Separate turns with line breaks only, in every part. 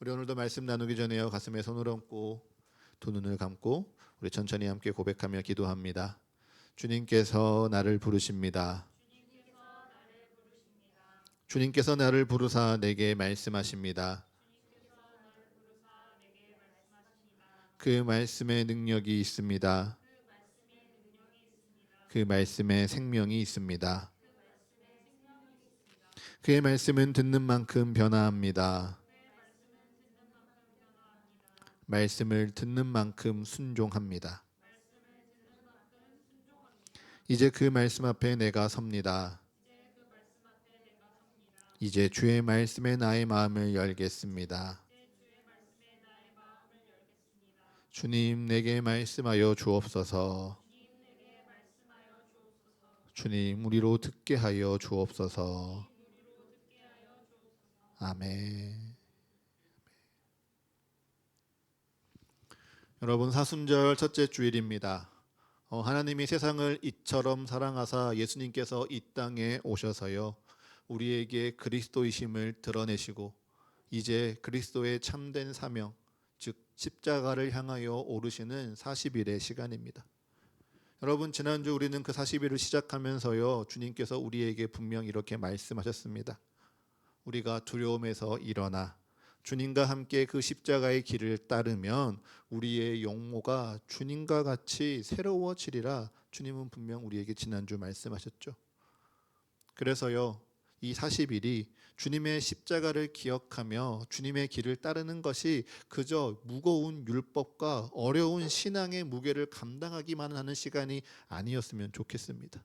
우리 오늘도 말씀 나누기 전에요. 가슴에 손을 얹고 두 눈을 감고 우리 천천히 함께 고백하며 기도합니다. 주님께서 나를 부르십니다. 주님께서 나를 부르사 내게 말씀하십니다. 그 말씀에 능력이 있습니다. 그 말씀에 생명이 있습니다. 그의 말씀은 듣는 만큼 변화합니다. 말씀을 듣는 만큼 순종합니다. 이제 그 말씀 앞에 내가 섭니다. 이제 주의 말씀에 나의 마음을 열겠습니다. 주님 내게 말씀하여 주옵소서. 주님 우리로 듣게 하여 주옵소서. 아멘. 여러분 사순절 첫째 주일입니다. 하나님이 세상을 이처럼 사랑하사 예수님께서 이 땅에 오셔서요. 우리에게 그리스도이심을 드러내시고 이제 그리스도의 참된 사명 즉 십자가를 향하여 오르시는 40일의 시간입니다. 여러분 지난주 우리는 그 40일을 시작하면서요. 주님께서 우리에게 분명 이렇게 말씀하셨습니다. 우리가 두려움에서 일어나 주님과 함께 그 십자가의 길을 따르면 우리의 용모가 주님과 같이 새로워지리라 주님은 분명 우리에게 지난주 말씀하셨죠. 그래서요. 이 40일이 주님의 십자가를 기억하며 주님의 길을 따르는 것이 그저 무거운 율법과 어려운 신앙의 무게를 감당하기만 하는 시간이 아니었으면 좋겠습니다.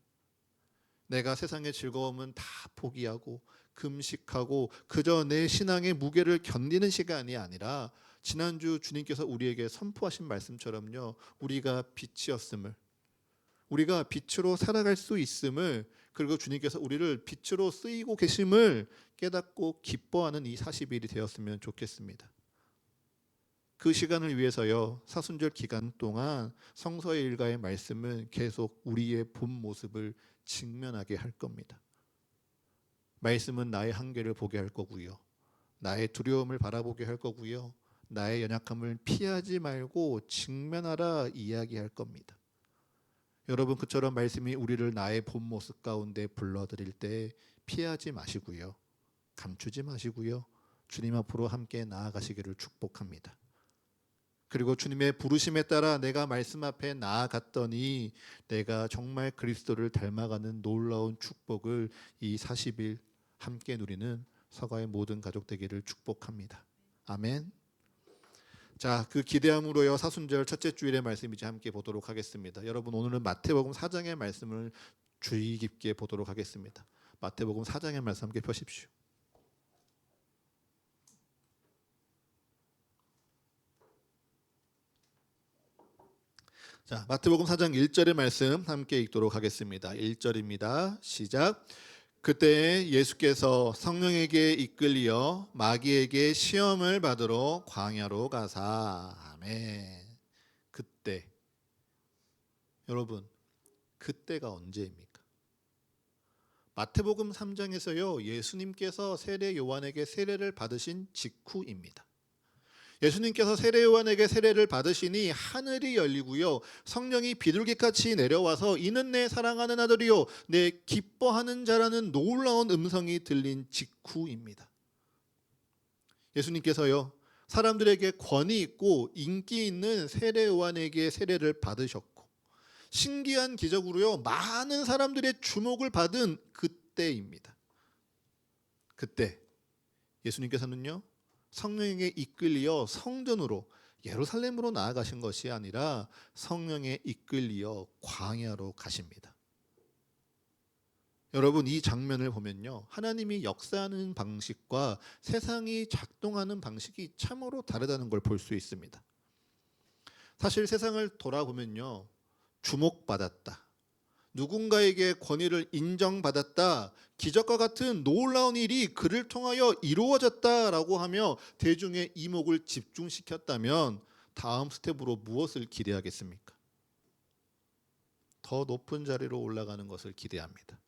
내가 세상의 즐거움은 다 포기하고 금식하고 그저 내 신앙의 무게를 견디는 시간이 아니라 지난주 주님께서 우리에게 선포하신 말씀처럼요. 우리가 빛이었음을 우리가 빛으로 살아갈 수 있음을 그리고 주님께서 우리를 빛으로 쓰이고 계심을 깨닫고 기뻐하는 이 40일이 되었으면 좋겠습니다. 그 시간을 위해서요. 사순절 기간 동안 성서의 일가의 말씀은 계속 우리의 본 모습을 직면하게 할 겁니다. 말씀은 나의 한계를 보게 할 거고요. 나의 두려움을 바라보게 할 거고요. 나의 연약함을 피하지 말고 직면하라 이야기할 겁니다. 여러분 그처럼 말씀이 우리를 나의 본 모습 가운데 불러드릴 때 피하지 마시고요. 감추지 마시고요. 주님 앞으로 함께 나아가시기를 축복합니다. 그리고 주님의 부르심에 따라 내가 말씀 앞에 나아갔더니 내가 정말 그리스도를 닮아가는 놀라운 축복을 이 40일 함께 누리는 서가의 모든 가족 되기를 축복합니다. 아멘. 자, 그 기대함으로요. 사순절 첫째 주일의 말씀 이제 함께 보도록 하겠습니다. 여러분 오늘은 마태복음 4장의 말씀을 주의 깊게 보도록 하겠습니다. 마태복음 4장의 말씀 함께 펴십시오. 자, 마태복음 4장 1절의 말씀 함께 읽도록 하겠습니다. 1절입니다. 시작. 그때 예수께서 성령에게 이끌리어 마귀에게 시험을 받으러 광야로 가사. 아멘. 그때 여러분 그때가 언제입니까? 마태복음 3장에서요. 예수님께서 세례 요한에게 세례를 받으신 직후입니다. 예수님께서 세례 요한에게 세례를 받으시니 하늘이 열리고요. 성령이 비둘기같이 내려와서 이는 내 사랑하는 아들이요 내 기뻐하는 자라는 놀라운 음성이 들린 직후입니다. 예수님께서요. 사람들에게 권위 있고 인기 있는 세례 요한에게 세례를 받으셨고 신기한 기적으로요. 많은 사람들의 주목을 받은 그때입니다. 그때 예수님께서는요. 성령에게 이끌리어 성전으로 예루살렘으로 나아가신 것이 아니라 성령에 이끌리어 광야로 가십니다. 여러분 이 장면을 보면요. 하나님이 역사하는 방식과 세상이 작동하는 방식이 참으로 다르다는 걸 볼 수 있습니다. 사실 세상을 돌아보면요. 주목받았다. 누군가에게 권위를 인정받았다. 기적과 같은 놀라운 일이 그를 통하여 이루어졌다라고 하며 대중의 이목을 집중시켰다면 다음 스텝으로 무엇을 기대하겠습니까? 더 높은 자리로 올라가는 것을 기대합니다.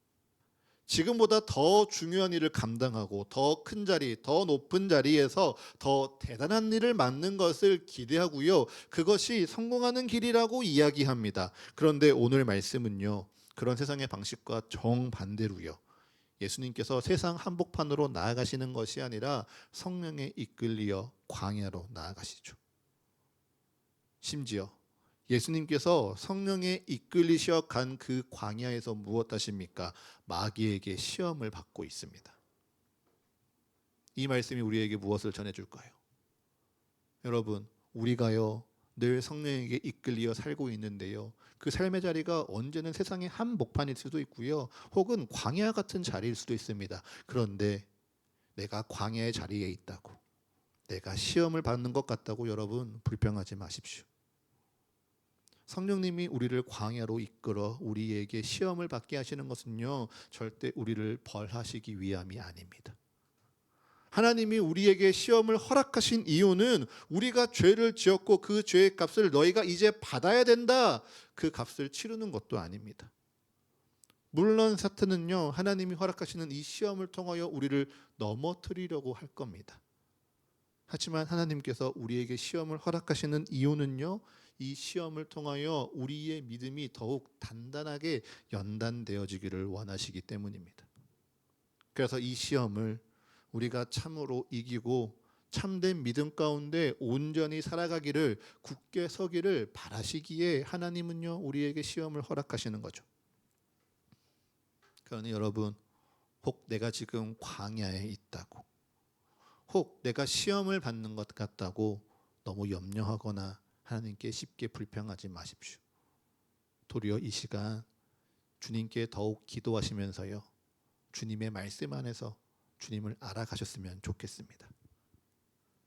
지금보다 더 중요한 일을 감당하고 더 큰 자리, 더 높은 자리에서 더 대단한 일을 맡는 것을 기대하고요. 그것이 성공하는 길이라고 이야기합니다. 그런데 오늘 말씀은요. 그런 세상의 방식과 정반대로요. 예수님께서 세상 한복판으로 나아가시는 것이 아니라 성령에 이끌리어 광야로 나아가시죠. 심지어 예수님께서 성령에 이끌리셔 간 그 광야에서 무엇 하십니까? 마귀에게 시험을 받고 있습니다. 이 말씀이 우리에게 무엇을 전해줄까요? 여러분, 우리가요 늘 성령에게 이끌리어 살고 있는데요. 그 삶의 자리가 언제는 세상의 한복판일 수도 있고요. 혹은 광야 같은 자리일 수도 있습니다. 그런데 내가 광야의 자리에 있다고, 내가 시험을 받는 것 같다고 여러분 불평하지 마십시오. 성령님이 우리를 광야로 이끌어 우리에게 시험을 받게 하시는 것은요, 절대 우리를 벌하시기 위함이 아닙니다. 하나님이 우리에게 시험을 허락하신 이유는 우리가 죄를 지었고 그 죄의 값을 너희가 이제 받아야 된다, 그 값을 치르는 것도 아닙니다. 물론 사탄은요, 하나님이 허락하시는 이 시험을 통하여 우리를 넘어뜨리려고 할 겁니다. 하지만 하나님께서 우리에게 시험을 허락하시는 이유는요, 이 시험을 통하여 우리의 믿음이 더욱 단단하게 연단되어지기를 원하시기 때문입니다. 그래서 이 시험을 우리가 참으로 이기고 참된 믿음 가운데 온전히 살아가기를, 굳게 서기를 바라시기에 하나님은요 우리에게 시험을 허락하시는 거죠. 그러니 여러분, 혹 내가 지금 광야에 있다고, 혹 내가 시험을 받는 것 같다고 너무 염려하거나 하나님께 쉽게 불평하지 마십시오. 도리어 이 시간 주님께 더욱 기도하시면서요, 주님의 말씀 안에서 주님을 알아가셨으면 좋겠습니다.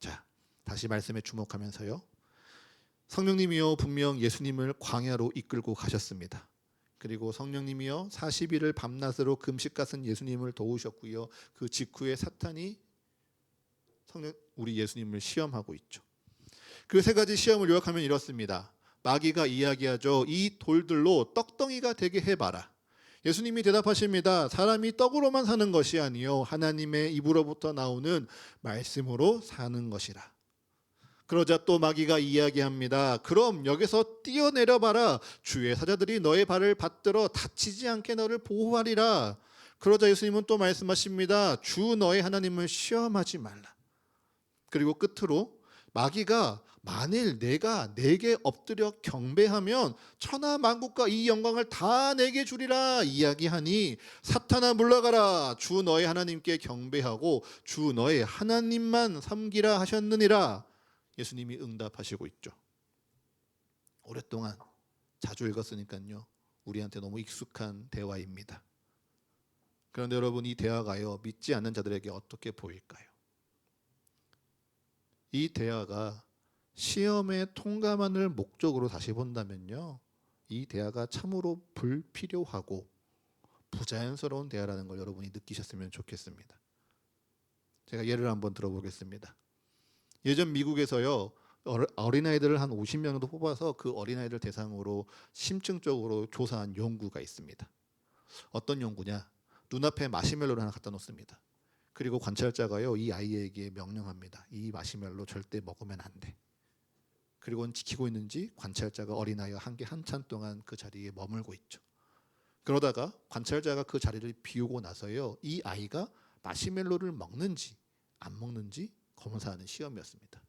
자, 다시 말씀에 주목하면서요, 성령님이요 분명 예수님을 광야로 이끌고 가셨습니다. 그리고 성령님이요 40일을 밤낮으로 금식하신 예수님을 도우셨고요, 그 직후에 사탄이 우리 예수님을 시험하고 있죠. 그 세 가지 시험을 요약하면 이렇습니다. 마귀가 이야기하죠. 이 돌들로 떡덩이가 되게 해봐라. 예수님이 대답하십니다. 사람이 떡으로만 사는 것이 아니요 하나님의 입으로부터 나오는 말씀으로 사는 것이라. 그러자 또 마귀가 이야기합니다. 그럼 여기서 뛰어내려 봐라. 주의 사자들이 너의 발을 받들어 다치지 않게 너를 보호하리라. 그러자 예수님은 또 말씀하십니다. 주 너의 하나님을 시험하지 말라. 그리고 끝으로 마귀가 만일 내가 내게 엎드려 경배하면 천하 만국과 이 영광을 다 내게 주리라 이야기하니, 사탄아 물러가라. 주 너의 하나님께 경배하고 주 너의 하나님만 섬기라 하셨느니라. 예수님이 응답하시고 있죠. 오랫동안 자주 읽었으니까요 우리한테 너무 익숙한 대화입니다. 그런데 여러분, 이 대화가요 믿지 않는 자들에게 어떻게 보일까요? 이 대화가 시험의 통과만을 목적으로 다시 본다면요, 이 대화가 참으로 불필요하고 부자연스러운 대화라는 걸 여러분이 느끼셨으면 좋겠습니다. 제가 예를 한번 들어보겠습니다. 예전 미국에서요 어린아이들을 한 50명 정도 뽑아서 그 어린아이들 대상으로 심층적으로 조사한 연구가 있습니다. 어떤 연구냐? 눈앞에 마시멜로를 하나 갖다 놓습니다. 그리고 관찰자가요 이 아이에게 명령합니다. 이 마시멜로 절대 먹으면 안 돼. 그리고 지키고 있는지 관찰자가 어린아이와 함께 한참 동안 그 자리에 머물고 있죠. 그러다가 관찰자가 그 자리를 비우고 나서요 이 아이가 마시멜로를 먹는지 안 먹는지 검사하는 시험이었습니다.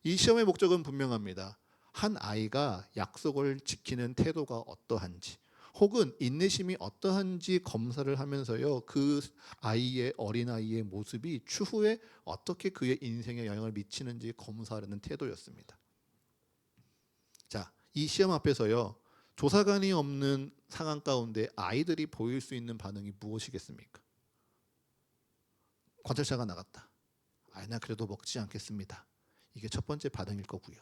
이 시험의 목적은 분명합니다. 한 아이가 약속을 지키는 태도가 어떠한지, 혹은 인내심이 어떠한지 검사를 하면서요 그 아이의, 어린아이의 모습이 추후에 어떻게 그의 인생에 영향을 미치는지 검사하려는 태도였습니다. 자, 이 시험 앞에서요 조사관이 없는 상황 가운데 아이들이 보일 수 있는 반응이 무엇이겠습니까? 관찰자가 나갔다. 나 그래도 먹지 않겠습니다. 이게 첫 번째 반응일 거고요.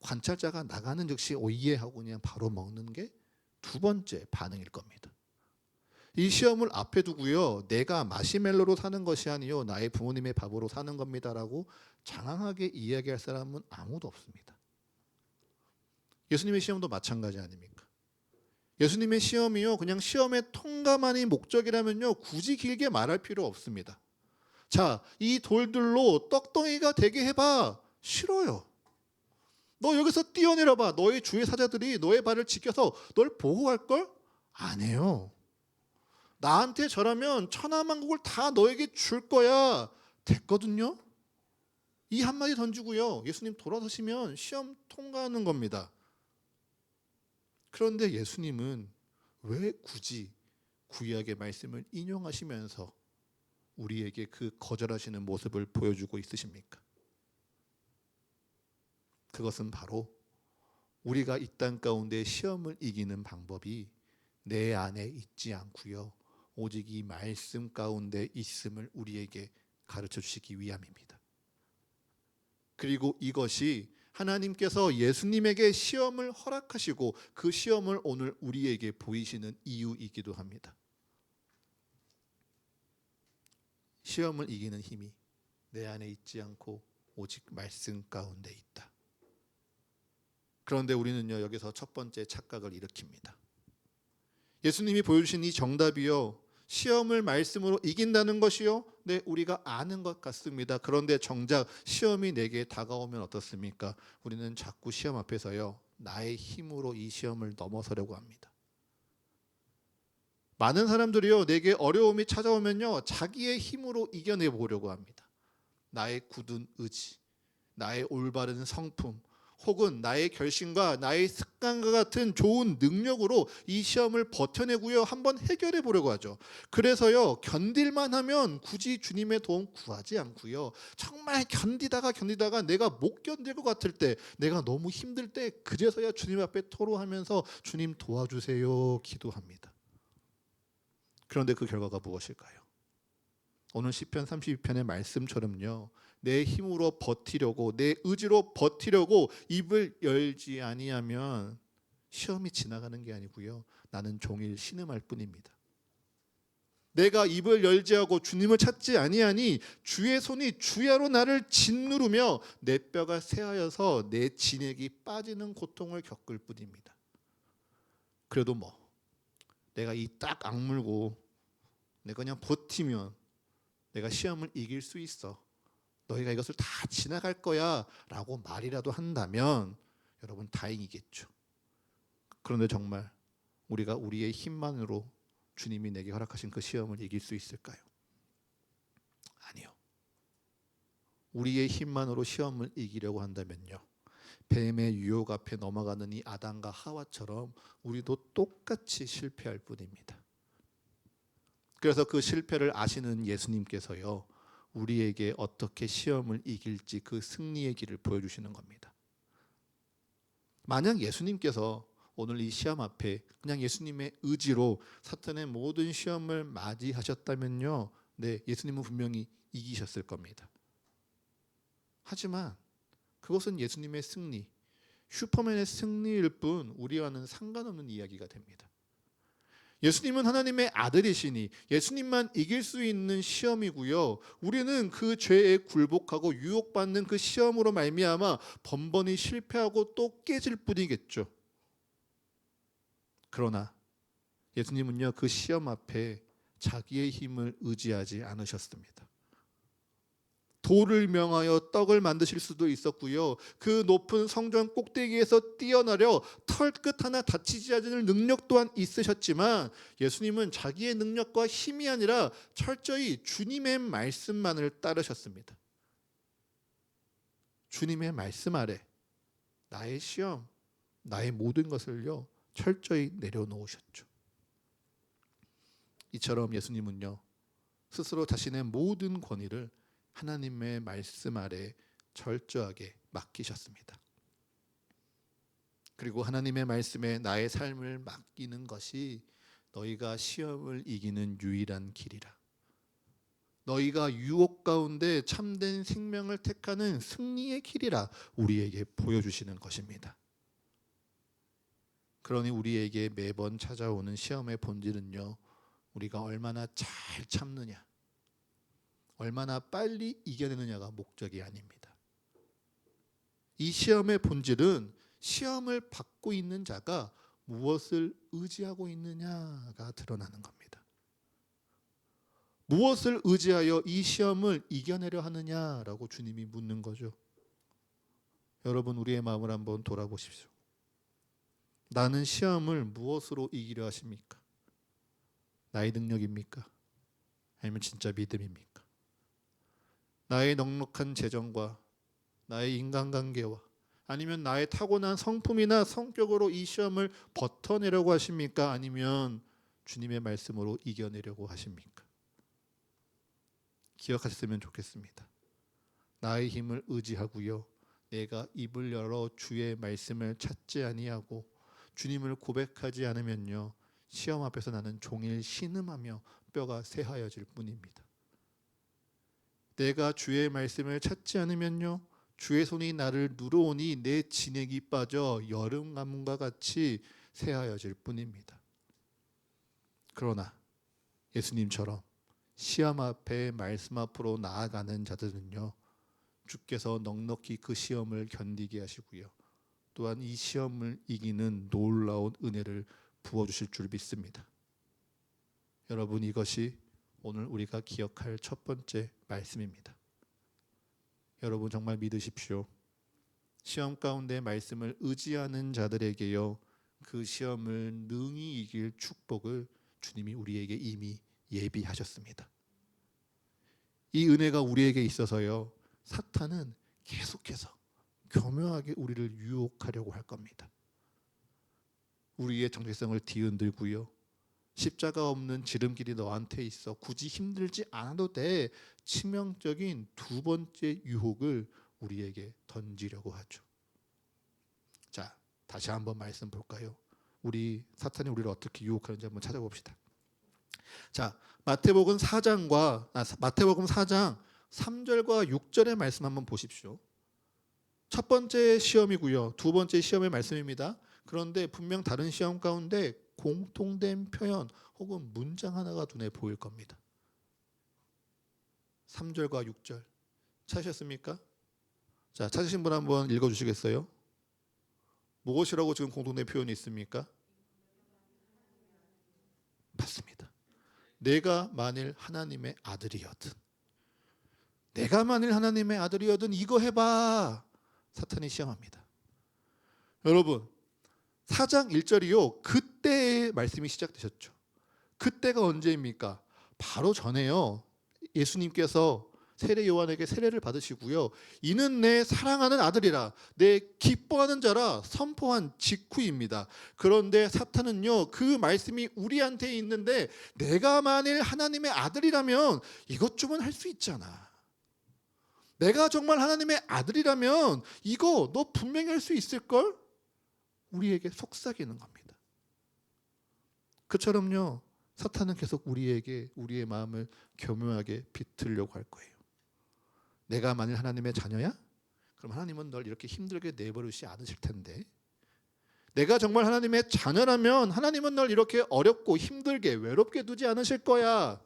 관찰자가 나가는 즉시 오예 하고 그냥 바로 먹는 게 두 번째 반응일 겁니다. 이 시험을 앞에 두고요 내가 마시멜로로 사는 것이 아니요 나의 부모님의 밥으로 사는 겁니다라고 장황하게 이야기할 사람은 아무도 없습니다. 예수님의 시험도 마찬가지 아닙니까? 예수님의 시험이요, 그냥 시험의 통과만이 목적이라면요, 굳이 길게 말할 필요 없습니다. 자, 이 돌들로 떡덩이가 되게 해봐. 싫어요. 너 여기서 뛰어내려봐. 너의 주의 사자들이 너의 발을 지켜서 널 보호할걸? 안 해요. 나한테 절하면 천하만국을 다 너에게 줄 거야. 됐거든요. 이 한마디 던지고요, 예수님 돌아서시면 시험 통과하는 겁니다. 그런데 예수님은 왜 굳이 구약의 말씀을 인용하시면서 우리에게 그 거절하시는 모습을 보여주고 있으십니까? 그것은 바로 우리가 이 땅 가운데 시험을 이기는 방법이 내 안에 있지 않고요, 오직 이 말씀 가운데 있음을 우리에게 가르쳐 주시기 위함입니다. 그리고 이것이 하나님께서 예수님에게 시험을 허락하시고 그 시험을 오늘 우리에게 보이시는 이유이기도 합니다. 시험을 이기는 힘이 내 안에 있지 않고 오직 말씀 가운데 있다. 그런데 우리는요, 여기서 첫 번째 착각을 일으킵니다. 예수님이 보여주신 이 정답이요, 시험을 말씀으로 이긴다는 것이요, 네, 우리가 아는 것 같습니다. 그런데 정작 시험이 내게 다가오면 어떻습니까? 우리는 자꾸 시험 앞에서요, 나의 힘으로 이 시험을 넘어서려고 합니다. 많은 사람들이요, 내게 어려움이 찾아오면요, 자기의 힘으로 이겨내 보려고 합니다. 나의 굳은 의지, 나의 올바른 성품, 혹은 나의 결심과 나의 습관과 같은 좋은 능력으로 이 시험을 버텨내고요, 한번 해결해 보려고 하죠. 그래서요, 견딜만 하면 굳이 주님의 도움 구하지 않고요, 정말 견디다가 내가 못 견딜 것 같을 때, 내가 너무 힘들 때, 그제서야 주님 앞에 토로하면서 주님 도와주세요 기도합니다. 그런데 그 결과가 무엇일까요? 오늘 시편 32편의 말씀처럼요, 내 힘으로 버티려고, 내 의지로 버티려고 입을 열지 아니하면 시험이 지나가는 게 아니고요, 나는 종일 신음할 뿐입니다. 내가 입을 열지 하고 주님을 찾지 아니하니 주의 손이 주야로 나를 짓누르며 내 뼈가 쇠하여서 내 진액이 빠지는 고통을 겪을 뿐입니다. 그래도 내가 이 딱 악물고 내가 그냥 버티면 내가 시험을 이길 수 있어, 너희가 이것을 다 지나갈 거야 라고 말이라도 한다면 여러분 다행이겠죠. 그런데 정말 우리가 우리의 힘만으로 주님이 내게 허락하신 그 시험을 이길 수 있을까요? 아니요. 우리의 힘만으로 시험을 이기려고 한다면요, 뱀의 유혹 앞에 넘어가는 이 아담과 하와처럼 우리도 똑같이 실패할 뿐입니다. 그래서 그 실패를 아시는 예수님께서요, 우리에게 어떻게 시험을 이길지 그 승리의 길을 보여주시는 겁니다. 만약 예수님께서 오늘 이 시험 앞에 그냥 예수님의 의지로 사탄의 모든 시험을 맞이하셨다면요, 네, 예수님은 분명히 이기셨을 겁니다. 하지만 그것은 예수님의 승리, 슈퍼맨의 승리일 뿐 우리와는 상관없는 이야기가 됩니다. 예수님은 하나님의 아들이시니 예수님만 이길 수 있는 시험이고요, 우리는 그 죄에 굴복하고 유혹받는 그 시험으로 말미암아 번번이 실패하고 또 깨질 뿐이겠죠. 그러나 예수님은요, 그 시험 앞에 자기의 힘을 의지하지 않으셨습니다. 돌을 명하여 떡을 만드실 수도 있었고요, 그 높은 성전 꼭대기에서 뛰어내려 털끝 하나 다치지 않을 능력 또한 있으셨지만 예수님은 자기의 능력과 힘이 아니라 철저히 주님의 말씀만을 따르셨습니다. 주님의 말씀 아래 나의 시험, 나의 모든 것을요 철저히 내려놓으셨죠. 이처럼 예수님은요, 스스로 자신의 모든 권위를 하나님의 말씀 아래 철저하게 맡기셨습니다. 그리고 하나님의 말씀에 나의 삶을 맡기는 것이 너희가 시험을 이기는 유일한 길이라, 너희가 유혹 가운데 참된 생명을 택하는 승리의 길이라 우리에게 보여주시는 것입니다. 그러니 우리에게 매번 찾아오는 시험의 본질은요, 우리가 얼마나 잘 참느냐, 얼마나 빨리 이겨내느냐가 목적이 아닙니다. 이 시험의 본질은 시험을 받고 있는 자가 무엇을 의지하고 있느냐가 드러나는 겁니다. 무엇을 의지하여 이 시험을 이겨내려 하느냐라고 주님이 묻는 거죠. 여러분, 우리의 마음을 한번 돌아보십시오. 나는 시험을 무엇으로 이기려 하십니까? 나의 능력입니까? 아니면 진짜 믿음입니까? 나의 넉넉한 재정과 나의 인간관계와 아니면 나의 타고난 성품이나 성격으로 이 시험을 버텨내려고 하십니까? 아니면 주님의 말씀으로 이겨내려고 하십니까? 기억하셨으면 좋겠습니다. 나의 힘을 의지하고요, 내가 입을 열어 주의 말씀을 찾지 아니하고 주님을 고백하지 않으면요, 시험 앞에서 나는 종일 신음하며 뼈가 새하여질 뿐입니다. 내가 주의 말씀을 찾지 않으면요, 주의 손이 나를 누르오니 내 진액이 빠져 여름 가뭄과 같이 새하여질 뿐입니다. 그러나 예수님처럼 시험 앞에 말씀 앞으로 나아가는 자들은요, 주께서 넉넉히 그 시험을 견디게 하시고요, 또한 이 시험을 이기는 놀라운 은혜를 부어주실 줄 믿습니다. 여러분, 이것이 오늘 우리가 기억할 첫 번째 말씀입니다. 여러분, 정말 믿으십시오. 시험 가운데 말씀을 의지하는 자들에게요, 그 시험을 능히 이길 축복을 주님이 우리에게 이미 예비하셨습니다. 이 은혜가 우리에게 있어서요, 사탄은 계속해서 교묘하게 우리를 유혹하려고 할 겁니다. 우리의 정체성을 뒤흔들고요, 십자가 없는 지름길이 너한테 있어, 굳이 힘들지 않아도 돼, 치명적인 두 번째 유혹을 우리에게 던지려고 하죠. 자, 다시 한번 말씀 볼까요? 사탄이 우리를 어떻게 유혹하는지 한번 찾아봅시다. 자, 마태복음 4장 3절과 6절의 말씀 한번 보십시오. 첫 번째 시험이고요, 두 번째 시험의 말씀입니다. 그런데 분명 다른 시험 가운데 공통된 표현 혹은 문장 하나가 눈에 보일 겁니다. 3절과 6절 찾으셨습니까? 자, 찾으신 분 한번 읽어주시겠어요? 무엇이라고 지금 공통된 표현이 있습니까? 맞습니다. 내가 만일 하나님의 아들이거든, 내가 만일 하나님의 아들이거든 이거 해봐. 사탄이 시험합니다. 여러분, 4장 1절이요, 그때의 말씀이 시작되셨죠. 그때가 언제입니까? 바로 전에요, 예수님께서 세례 요한에게 세례를 받으시고요, 이는 내 사랑하는 아들이라, 내 기뻐하는 자라 선포한 직후입니다. 그런데 사탄은요, 그 말씀이 우리한테 있는데 내가 만일 하나님의 아들이라면 이것 좀은 할 수 있잖아, 내가 정말 하나님의 아들이라면 이거 너 분명히 할 수 있을걸? 우리에게 속삭이는 겁니다. 그처럼요, 사탄은 계속 우리에게 우리의 마음을 교묘하게 비틀려고 할 거예요. 내가 만일 하나님의 자녀야? 그럼 하나님은 널 이렇게 힘들게 내버리지 않으실 텐데, 내가 정말 하나님의 자녀라면 하나님은 널 이렇게 어렵고 힘들게 외롭게 두지 않으실 거야.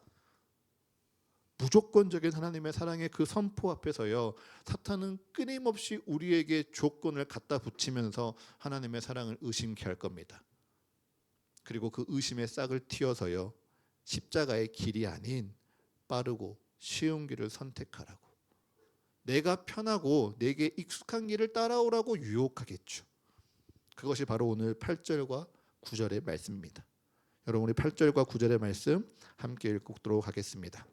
무조건적인 하나님의 사랑의 그 선포 앞에서요, 사탄은 끊임없이 우리에게 조건을 갖다 붙이면서 하나님의 사랑을 의심케 할 겁니다. 그리고 그 의심의 싹을 틔어서요, 십자가의 길이 아닌 빠르고 쉬운 길을 선택하라고, 내가 편하고 내게 익숙한 길을 따라오라고 유혹하겠죠. 그것이 바로 오늘 8절과 9절의 말씀입니다. 여러분, 우리 8절과 9절의 말씀 함께 읽도록 하겠습니다.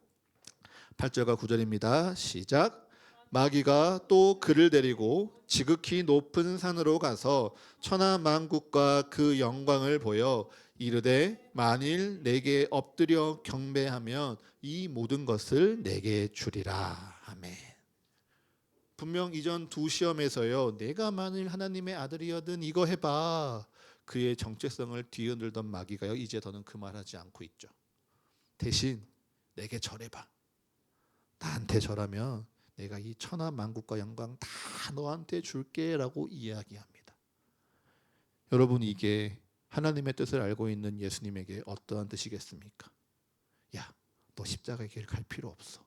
8절과 9절입니다. 시작. 마귀가 또 그를 데리고 지극히 높은 산으로 가서 천하 만국과 그 영광을 보여 이르되 만일 내게 엎드려 경배하면 이 모든 것을 내게 주리라. 아멘. 분명 이전 두 시험에서요, 내가 만일 하나님의 아들이거든 이거 해봐, 그의 정체성을 뒤흔들던 마귀가요, 이제 더는 그 말하지 않고 있죠. 대신 내게 절해봐, 나한테 절하면 내가 이 천하 만국과 영광 다 너한테 줄게 라고 이야기합니다. 여러분, 이게 하나님의 뜻을 알고 있는 예수님에게 어떠한 뜻이겠습니까? 야, 너 십자가의 길 갈 필요 없어.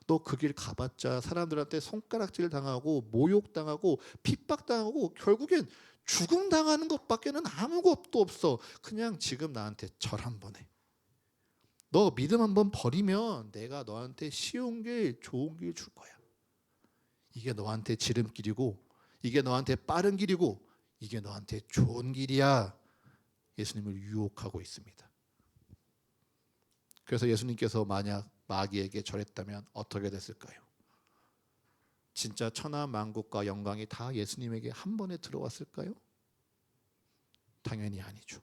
너 그 길 가봤자 사람들한테 손가락질 당하고 모욕당하고 핍박당하고 결국엔 죽음 당하는 것밖에는 아무것도 없어. 그냥 지금 나한테 절 한번 해. 너 믿음 한번 버리면 내가 너한테 쉬운 길, 좋은 길 줄 거야. 이게 너한테 지름길이고, 이게 너한테 빠른 길이고, 이게 너한테 좋은 길이야. 예수님을 유혹하고 있습니다. 그래서 예수님께서 만약 마귀에게 절했다면 어떻게 됐을까요? 진짜 천하 만국과 영광이 다 예수님에게 한 번에 들어왔을까요? 당연히 아니죠.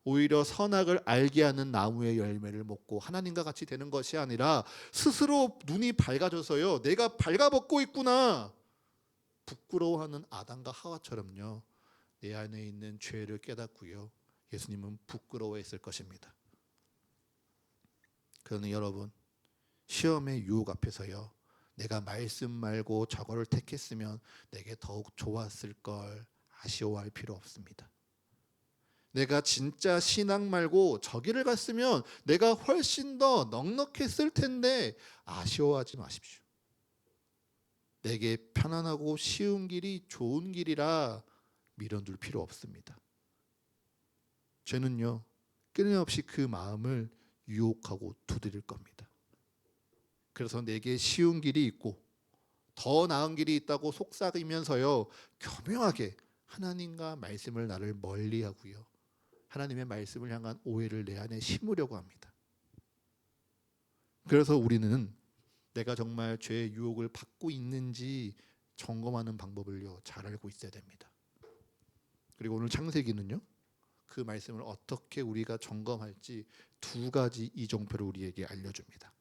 오히려 선악을 알게 하는 나무의 열매를 먹고 하나님과 같이 되는 것이 아니라 스스로 눈이 밝아져서요, 내가 발가벗고 있구나, 부끄러워하는 아담과 하와처럼요, 내 안에 있는 죄를 깨닫고요, 예수님은 부끄러워했을 것입니다. 그러니 여러분, 시험의 유혹 앞에서요, 내가 말씀 말고 저거를 택했으면 내게 더욱 좋았을 걸 아쉬워할 필요 없습니다. 내가 진짜 신앙 말고 저기를 갔으면 내가 훨씬 더 넉넉했을 텐데 아쉬워하지 마십시오. 내게 편안하고 쉬운 길이 좋은 길이라 밀어둘 필요 없습니다. 죄는요, 끊임없이 그 마음을 유혹하고 두드릴 겁니다. 그래서 내게 쉬운 길이 있고 더 나은 길이 있다고 속삭이면서요, 교묘하게 하나님과 말씀을 나를 멀리하고요, 하나님의 말씀을 향한 오해를 내 안에 심으려고 합니다. 그래서 우리는 내가 정말 죄의 유혹을 받고 있는지 점검하는 방법을요, 잘 알고 있어야 됩니다. 그리고 오늘 창세기는요, 그 말씀을 어떻게 우리가 점검할지 두 가지 이정표를 우리에게 알려줍니다.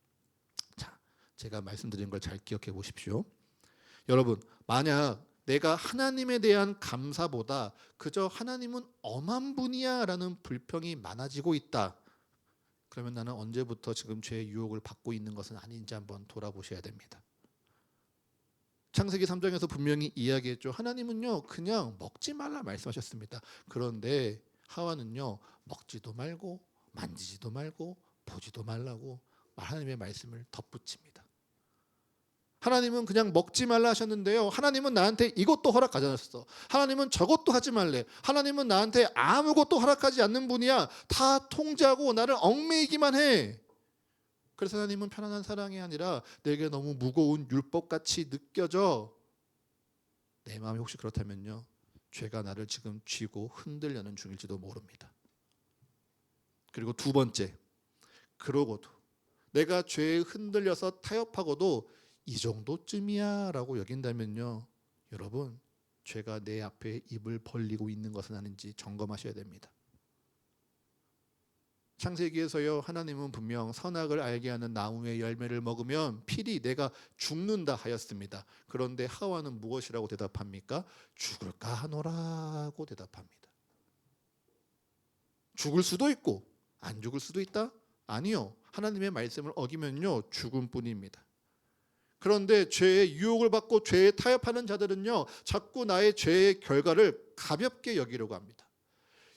자, 제가 말씀드린 걸 잘 기억해 보십시오. 여러분, 만약 내가 하나님에 대한 감사보다 그저 하나님은 엄한 분이야 라는 불평이 많아지고 있다, 그러면 나는 언제부터 지금 죄의 유혹을 받고 있는 것은 아닌지 한번 돌아보셔야 됩니다. 창세기 3장에서 분명히 이야기했죠. 하나님은요, 그냥 먹지 말라 말씀하셨습니다. 그런데 하와는요, 먹지도 말고 만지지도 말고 보지도 말라고 하나님의 말씀을 덧붙입니다. 하나님은 그냥 먹지 말라 하셨는데요, 하나님은 나한테 이것도 허락하지 않았어. 하나님은 저것도 하지 말래. 하나님은 나한테 아무것도 허락하지 않는 분이야. 다 통제하고 나를 얽매이기만 해. 그래서 하나님은 편안한 사랑이 아니라 내게 너무 무거운 율법같이 느껴져. 내 마음이 혹시 그렇다면요, 죄가 나를 지금 쥐고 흔들려는 중일지도 모릅니다. 그리고 두 번째, 그러고도 내가 죄에 흔들려서 타협하고도 이 정도쯤이야 라고 여긴다면요, 여러분, 죄가 내 앞에 입을 벌리고 있는 것은 아닌지 점검하셔야 됩니다. 창세기에서요, 하나님은 분명 선악을 알게 하는 나무의 열매를 먹으면 필히 내가 죽는다 하였습니다. 그런데 하와는 무엇이라고 대답합니까? 죽을까 하노라고 대답합니다. 죽을 수도 있고 안 죽을 수도 있다? 아니요. 하나님의 말씀을 어기면요, 죽음뿐입니다. 그런데 죄의 유혹을 받고 죄에 타협하는 자들은요, 자꾸 나의 죄의 결과를 가볍게 여기려고 합니다.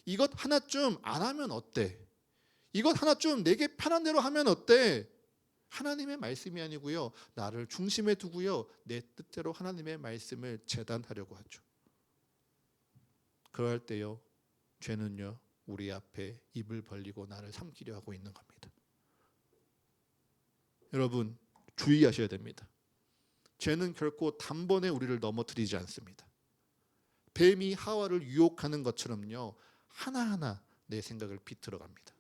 이것 하나쯤 안 하면 어때? 이것 하나쯤 내게 편한 대로 하면 어때? 하나님의 말씀이 아니고요, 나를 중심에 두고요, 내 뜻대로 하나님의 말씀을 재단하려고 하죠. 그럴 때요, 죄는요, 우리 앞에 입을 벌리고 나를 삼키려 하고 있는 겁니다. 여러분, 주의하셔야 됩니다. 죄는 결코 단번에 우리를 넘어뜨리지 않습니다. 뱀이 하와를 유혹하는 것처럼요, 하나하나 내 생각을 비틀어갑니다.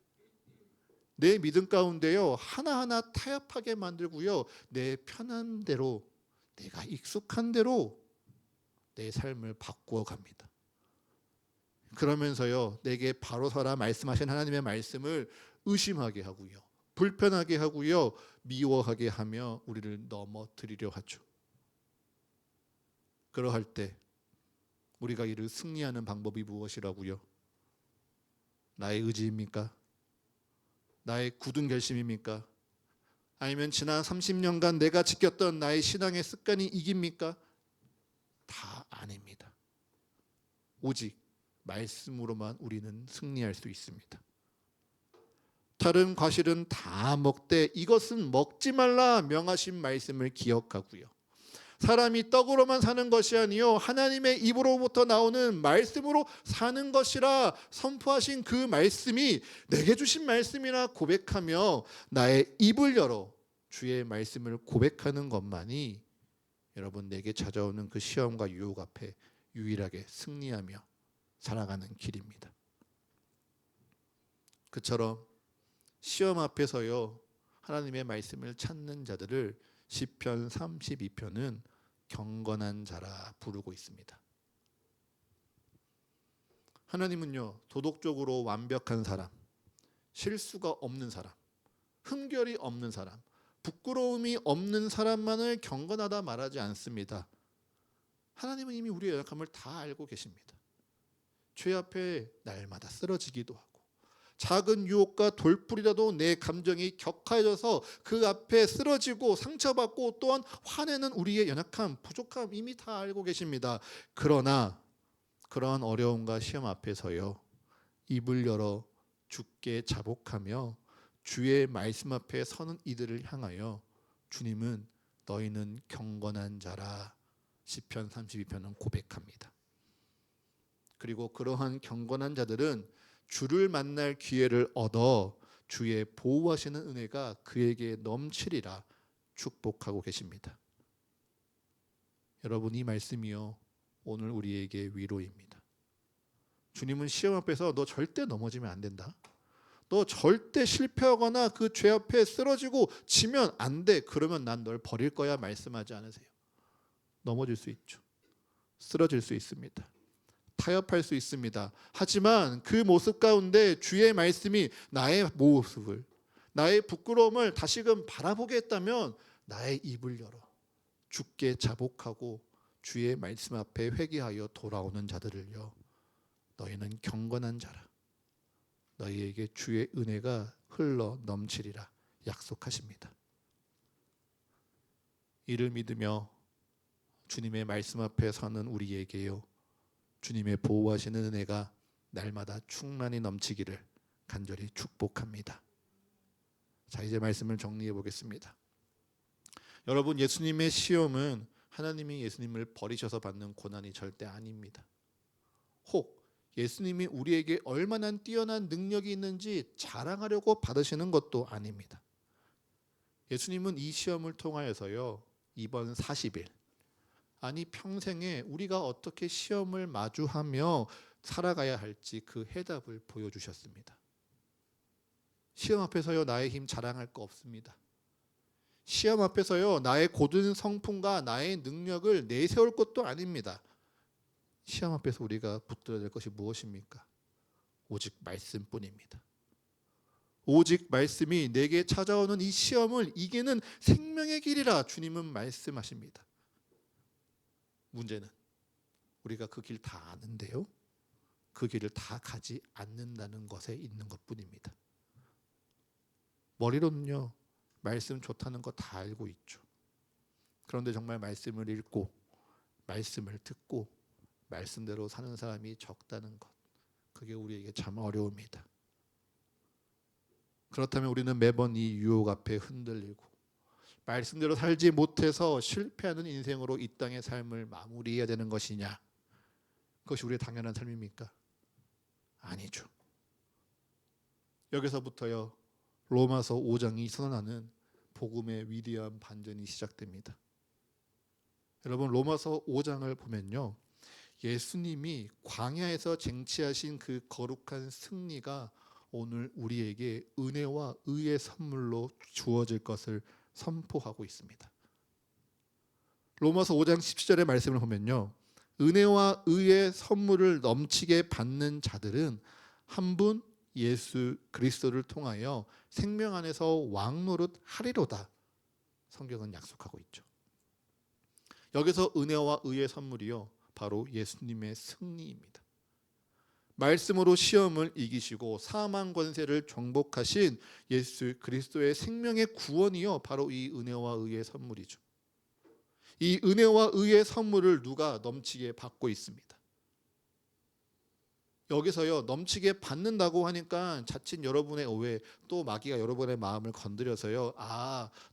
내 믿음 가운데요, 하나하나 타협하게 만들고요, 내 편한 대로, 내가 익숙한 대로 내 삶을 바꾸어 갑니다. 그러면서요, 내게 바로 서라 말씀하신 하나님의 말씀을 의심하게 하고요, 불편하게 하고요, 미워하게 하며 우리를 넘어뜨리려 하죠. 그러할 때 우리가 이를 승리하는 방법이 무엇이라고요? 나의 의지입니까? 나의 굳은 결심입니까? 아니면 지난 30년간 내가 지켰던 나의 신앙의 습관이 이깁니까? 다 아닙니다. 오직 말씀으로만 우리는 승리할 수 있습니다. 다른 과실은 다 먹되 이것은 먹지 말라 명하신 말씀을 기억하고요. 사람이 떡으로만 사는 것이 아니요 하나님의 입으로부터 나오는 말씀으로 사는 것이라 선포하신 그 말씀이 내게 주신 말씀이라 고백하며 나의 입을 열어 주의 말씀을 고백하는 것만이 여러분 내게 찾아오는 그 시험과 유혹 앞에 유일하게 승리하며 살아가는 길입니다. 그처럼 시험 앞에서요 하나님의 말씀을 찾는 자들을 시편 32편은 경건한 자라 부르고 있습니다. 하나님은요 도덕적으로 완벽한 사람, 실수가 없는 사람, 흠결이 없는 사람, 부끄러움이 없는 사람만을 경건하다 말하지 않습니다. 하나님은 이미 우리의 연약함을 다 알고 계십니다. 죄 앞에 날마다 쓰러지기도 하고 작은 유혹과 돌풀이라도 내 감정이 격해져서 그 앞에 쓰러지고 상처받고 또한 화내는 우리의 연약함, 부족함 이미 다 알고 계십니다. 그러나 그러한 어려움과 시험 앞에서요 입을 열어 주께 자복하며 주의 말씀 앞에 서는 이들을 향하여 주님은 너희는 경건한 자라 시편 32편은 고백합니다. 그리고 그러한 경건한 자들은 주를 만날 기회를 얻어 주의 보호하시는 은혜가 그에게 넘치리라 축복하고 계십니다. 여러분 이 말씀이요 오늘 우리에게 위로입니다. 주님은 시험 앞에서 너 절대 넘어지면 안 된다. 너 절대 실패하거나 그 죄 앞에 쓰러지고 지면 안 돼. 그러면 난 널 버릴 거야 말씀하지 않으세요. 넘어질 수 있죠. 쓰러질 수 있습니다. 타협할 수 있습니다. 하지만 그 모습 가운데 주의 말씀이 나의 모습을, 나의 부끄러움을 다시금 바라보게 했다면 나의 입을 열어 주께 자복하고 주의 말씀 앞에 회개하여 돌아오는 자들을요 너희는 경건한 자라 너희에게 주의 은혜가 흘러 넘치리라 약속하십니다. 이를 믿으며 주님의 말씀 앞에 서는 우리에게요 주님의 보호하시는 은혜가 날마다 충만히 넘치기를 간절히 축복합니다. 자 이제 말씀을 정리해 보겠습니다. 여러분 예수님의 시험은 하나님이 예수님을 버리셔서 받는 고난이 절대 아닙니다. 혹 예수님이 우리에게 얼마나 뛰어난 능력이 있는지 자랑하려고 받으시는 것도 아닙니다. 예수님은 이 시험을 통하여서요 이번 40일 아니 평생에 우리가 어떻게 시험을 마주하며 살아가야 할지 그 해답을 보여주셨습니다. 시험 앞에서요 나의 힘 자랑할 거 없습니다. 시험 앞에서요 나의 고든 성품과 나의 능력을 내세울 것도 아닙니다. 시험 앞에서 우리가 붙들어야 될 것이 무엇입니까? 오직 말씀뿐입니다. 오직 말씀이 내게 찾아오는 이 시험을 이기는 생명의 길이라 주님은 말씀하십니다. 문제는 우리가 그 길 다 아는데요 그 길을 다 가지 않는다는 것에 있는 것뿐입니다. 머리로는요 말씀 좋다는 거 다 알고 있죠. 그런데 정말 말씀을 읽고 말씀을 듣고 말씀대로 사는 사람이 적다는 것 그게 우리에게 참 어려웁니다. 그렇다면 우리는 매번 이 유혹 앞에 흔들리고 말씀대로 살지 못해서 실패하는 인생으로 이 땅의 삶을 마무리해야 되는 것이냐? 그것이 우리의 당연한 삶입니까? 아니죠. 여기서부터요 로마서 5장이 선언하는 복음의 위대한 반전이 시작됩니다. 여러분 로마서 5장을 보면요 예수님이 광야에서 쟁취하신 그 거룩한 승리가 오늘 우리에게 은혜와 의의 선물로 주어질 것을 선포하고 있습니다. 로마서 5장 17절의 말씀을 보면요 은혜와 의의 선물을 넘치게 받는 자들은 한 분 예수 그리스도를 통하여 생명 안에서 왕노릇 하리로다 성경은 약속하고 있죠. 여기서 은혜와 의의 선물이요 바로 예수님의 승리입니다. 말씀으로 시험을 이기시고 사망 권세를 정복하신 예수 그리스도의 생명의 구원이요 바로 이 은혜와 의의 선물이죠. 이 은혜와 의의 선물을 누가 넘치게 받고 있습니다. 여기서요 넘치게 받는다고 하니까 자칫 여러분의 오해 또 마귀가 여러분의 마음을 건드려서요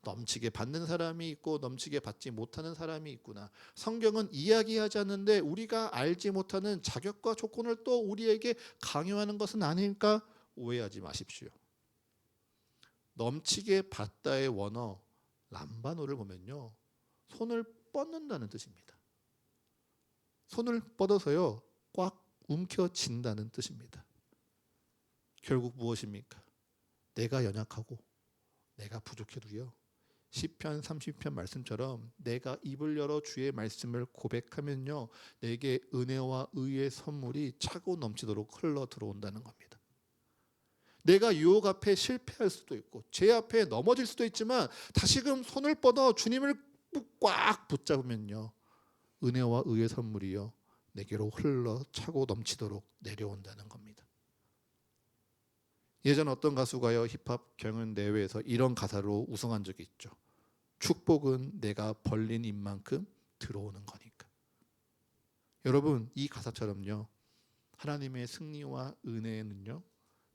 넘치게 받는 사람이 있고 넘치게 받지 못하는 사람이 있구나. 성경은 이야기하지 않는데 우리가 알지 못하는 자격과 조건을 또 우리에게 강요하는 것은 아닐까? 오해하지 마십시오. 넘치게 받다의 원어 람바노를 보면요 손을 뻗는다는 뜻입니다. 손을 뻗어서요 꽉 움켜쥔다는 뜻입니다. 결국 무엇입니까? 내가 연약하고 내가 부족해도요 시편 30편 말씀처럼 내가 입을 열어 주의 말씀을 고백하면요 내게 은혜와 의의 선물이 차고 넘치도록 흘러 들어온다는 겁니다. 내가 유혹 앞에 실패할 수도 있고 죄 앞에 넘어질 수도 있지만 다시금 손을 뻗어 주님을 꽉 붙잡으면요 은혜와 의의 선물이요 내게로 흘러 차고 넘치도록 내려온다는 겁니다. 예전 어떤 가수가요 힙합 경연 대회에서 이런 가사로 우승한 적이 있죠. 축복은 내가 벌린 입만큼 들어오는 거니까. 여러분 이 가사처럼요 하나님의 승리와 은혜는요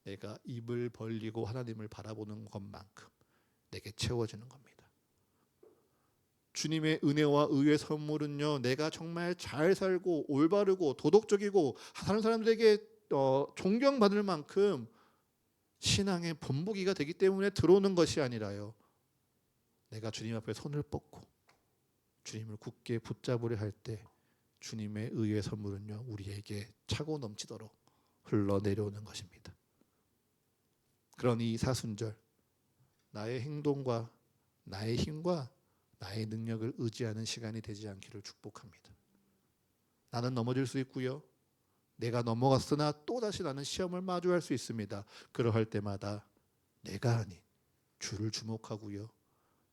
내가 입을 벌리고 하나님을 바라보는 것만큼 내게 채워지는 겁니다. 주님의 은혜와 의의 선물은요 내가 정말 잘 살고 올바르고 도덕적이고 다른 사람들에게 존경받을 만큼 신앙의 본보기가 되기 때문에 들어오는 것이 아니라요 내가 주님 앞에 손을 뻗고 주님을 굳게 붙잡으려 할 때 주님의 의의 선물은요 우리에게 차고 넘치도록 흘러내려오는 것입니다. 그러니 이 사순절 나의 행동과 나의 힘과 나의 능력을 의지하는 시간이 되지 않기를 축복합니다. 나는 넘어질 수 있고요. 내가 넘어갔으나 또다시 나는 시험을 마주할 수 있습니다. 그러할 때마다 내가 아닌 주를 주목하고요.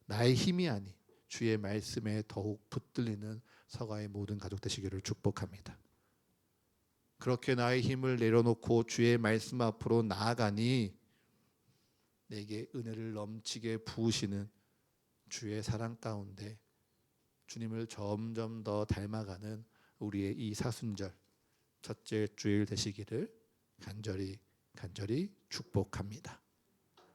나의 힘이 아닌 주의 말씀에 더욱 붙들리는 서가의 모든 가족 되시기를 축복합니다. 그렇게 나의 힘을 내려놓고 주의 말씀 앞으로 나아가니 내게 은혜를 넘치게 부으시는 주의 사랑 가운데 주님을 점점 더 닮아가는 우리의 이 사순절 첫째 주일 되시기를 간절히 축복합니다.